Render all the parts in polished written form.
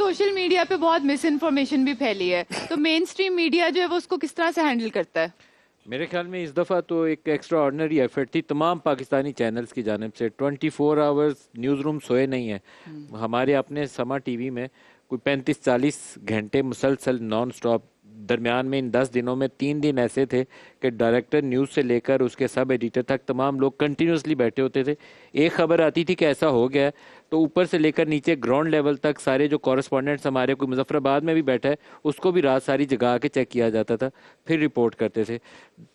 Social media پہ بہت مس information بھی پھیلی ہے, تو مین اسٹریم میڈیا جو ہے وہ اس کو کس طرح سے ہینڈل کرتا ہے؟ میرے خیال میں اس دفعہ تو ایک ایکسٹرا آرڈنری ایفرٹ تھی تمام پاکستانی چینلز کی جانب سے. 24 آورز نیوز روم سوئے نہیں ہیں. ہمارے اپنے سما ٹی وی میں کوئی 35-40 گھنٹے مسلسل نان سٹاپ, درمیان میں ان 10 دنوں میں 3 دن ایسے تھے کہ ڈائریکٹر نیوز سے لے کر اس کے سب ایڈیٹر تک تمام لوگ کنٹینیوسلی بیٹھے ہوتے تھے. ایک خبر آتی تھی کہ ایسا ہو گیا ہے تو اوپر سے لے کر نیچے گراؤنڈ لیول تک سارے جو کورسپونڈنٹس ہمارے, کوئی مظفر آباد میں بھی بیٹھا ہے, اس کو بھی رات ساری جگا کے چیک کیا جاتا تھا, پھر رپورٹ کرتے تھے.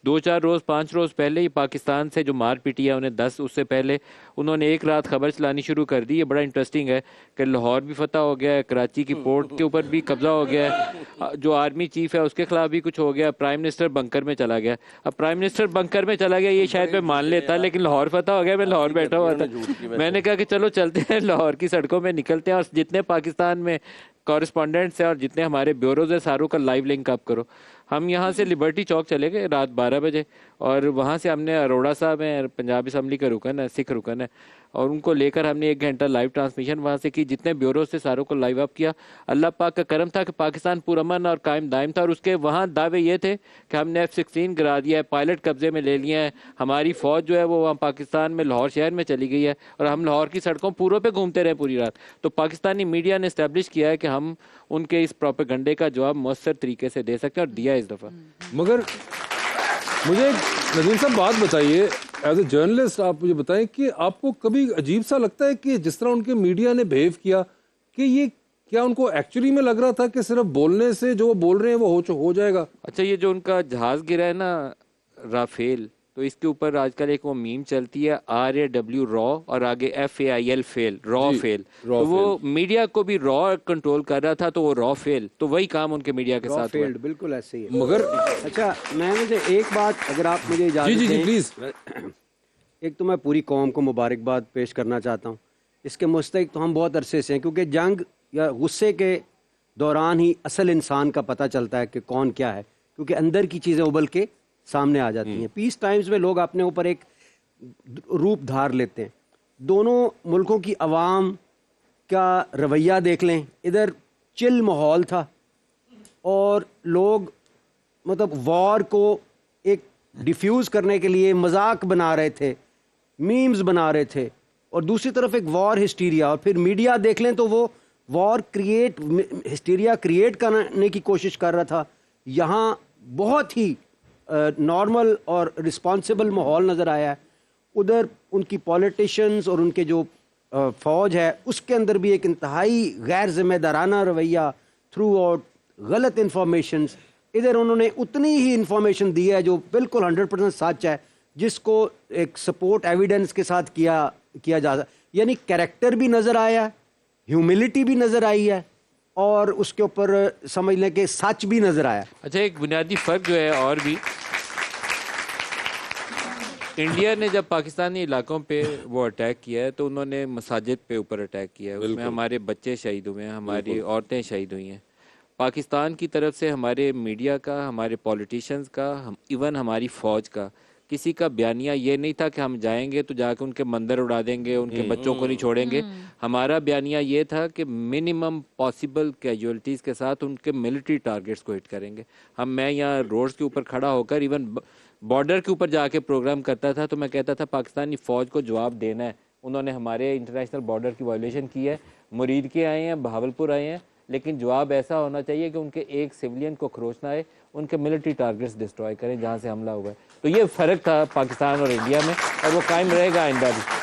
2-4 روز 5 روز پہلے ہی پاکستان سے جو مار پیٹی ہے انہیں 10, اس سے پہلے انہوں نے ایک رات خبر چلانی شروع کر دی. یہ بڑا انٹرسٹنگ ہے کہ لاہور بھی فتح ہو گیا ہے, کراچی کی پورٹ کے اوپر بھی قبضہ ہو گیا ہے, جو آرمی چیف ہے اس کے خلاف بھی کچھ ہو گیا, پرائم منسٹر بنکر میں چلا گیا. اب پرائم منسٹر بنکر میں چلا گیا یہ شاید میں مان لیتا, لیکن لاہور فتح ہو گیا. میں لاہور بیٹھا ہوا تھا, میں نے کہا کہ چلو چلتے ہیں لاہور کی سڑکوں میں نکلتے ہیں, اور جتنے پاکستان میں کورسپونڈنٹس ہیں اور جتنے ہمارے بیوروز ہیں ساروں کا لائیو لنک اپ کرو. ہم یہاں سے لبرٹی چوک چلے گئے رات 12 بجے, اور وہاں سے ہم نے اروڑا صاحب ہیں, پنجاب اسمبلی کا رکن ہے, سکھ رکن ہے, اور ان کو لے کر ہم نے 1 گھنٹہ لائیو ٹرانسمیشن وہاں سے کی. جتنے بیوروز سے ساروں کو لائیو اپ کیا. اللہ پاک کا کرم تھا کہ پاکستان پرامن اور قائم دائم تھا, اور اس کے وہاں دعوے یہ تھے کہ ہم نے F-16 گرا دیا ہے, پائلٹ قبضے میں لے لیا ہے, ہماری فوج جو ہے وہ وہاں پاکستان میں لاہور شہر میں چلی گئی ہے, اور ہم لاہور کی سڑکوں پوروں پہ گھومتے رہے پوری رات. تو پاکستانی میڈیا نے اسٹیبلش کیا ہے کہ ہم ان کے اس پروپیگنڈے کا جواب مؤثر طریقے سے دے سکتے ہیں, اور دیا اس دفعہ. مگر مجھے ندیم صاحب بات بتائیے, ایز اے جرنلسٹ آپ مجھے بتائیں کہ آپ کو کبھی عجیب سا لگتا ہے کہ جس طرح ان کے میڈیا نے بہیو کیا, کہ یہ کیا ان کو ایکچولی میں لگ رہا تھا کہ صرف بولنے سے جو وہ بول رہے ہیں وہ ہو جائے گا؟ اچھا, یہ جو ان کا جہاز گرا ہے نا رافیل, تو اس کے اوپر آج کل ایک وہ میم چلتی ہے RAW را اور آگے FAIL فیل, را فیل. تو وہ میڈیا کو بھی را کنٹرول کر رہا تھا, تو وہ را فیل, تو وہی کام ان کے میڈیا کے ساتھ ہوا. بالکل ایسے ہی ہے. مگر اچھا, مجھے ایک بات اگر آپ مجھے اجازت دیں. جی پلیز. ایک تو میں پوری قوم کو مبارکباد پیش کرنا چاہتا ہوں. اس کے مستحق تو ہم بہت عرصے سے ہیں, کیونکہ جنگ یا غصے کے دوران ہی اصل انسان کا پتہ چلتا ہے کہ کون کیا ہے, کیونکہ اندر کی چیزیں ابل کے سامنے آ جاتی ہیں. پیس ٹائمز میں لوگ اپنے اوپر ایک روپ دھار لیتے ہیں. دونوں ملکوں کی عوام کا رویہ دیکھ لیں, ادھر چل ماحول تھا اور لوگ مطلب وار کو ایک ڈیفیوز کرنے کے لیے مذاق بنا رہے تھے, میمز بنا رہے تھے, اور دوسری طرف ایک وار ہسٹیریا. اور پھر میڈیا دیکھ لیں تو وہ وار ہسٹیریا کریٹ کرنے کی کوشش کر رہا تھا. یہاں بہت ہی نارمل اور رسپانسبل ماحول نظر آیا ہے. ادھر ان کی پولیٹیشنز اور ان کے جو فوج ہے اس کے اندر بھی ایک انتہائی غیر ذمہ دارانہ رویہ تھرو آؤٹ, غلط انفارمیشنز. ادھر انہوں نے اتنی ہی انفارمیشن دی ہے جو بالکل 100% سچ ہے, جس کو ایک سپورٹ ایویڈنس کے ساتھ کیا جا سکتا. یعنی کریکٹر بھی نظر آیا, ہیوملٹی بھی نظر آئی ہے, اور اس کے اوپر سمجھ لیں کہ سچ بھی نظر آیا. اچھا, ایک بنیادی فرق جو ہے اور بھی, انڈیا نے جب پاکستانی علاقوں پہ وہ اٹیک کیا ہے تو انہوں نے مساجد پہ اوپر اٹیک کیا ہے, اس میں ہمارے بچے شہید ہوئے ہیں, ہماری عورتیں شہید ہوئی ہیں. پاکستان کی طرف سے ہمارے میڈیا کا, ہمارے پولیٹیشنز کا, ایون ہماری فوج کا کسی کا بیانیہ یہ نہیں تھا کہ ہم جائیں گے تو جا کے ان کے مندر اڑا دیں گے, ان کے بچوں کو نہیں چھوڑیں گے. ہمارا بیانیہ یہ تھا کہ منیمم پاسبل کیجولٹیز کے ساتھ ان کے ملٹری ٹارگٹس کو ہٹ کریں گے. میں یہاں روڈز کے اوپر کھڑا ہو کر ایون بارڈر کے اوپر جا کے پروگرام کرتا تھا, تو میں کہتا تھا پاکستانی فوج کو جواب دینا ہے, انہوں نے ہمارے انٹرنیشنل بارڈر کی وائلیشن کی ہے. مرید کے آئے ہیں, بہاولپور آئے ہیں, لیکن جواب ایسا ہونا چاہیے کہ ان کے ایک سویلین کو خروش نہ آئے, ان کے ملٹری ٹارگٹس ڈسٹروائے کریں جہاں سے حملہ ہوا ہے. تو یہ فرق تھا پاکستان اور انڈیا میں, اور وہ قائم رہے گا آئندہ بھی.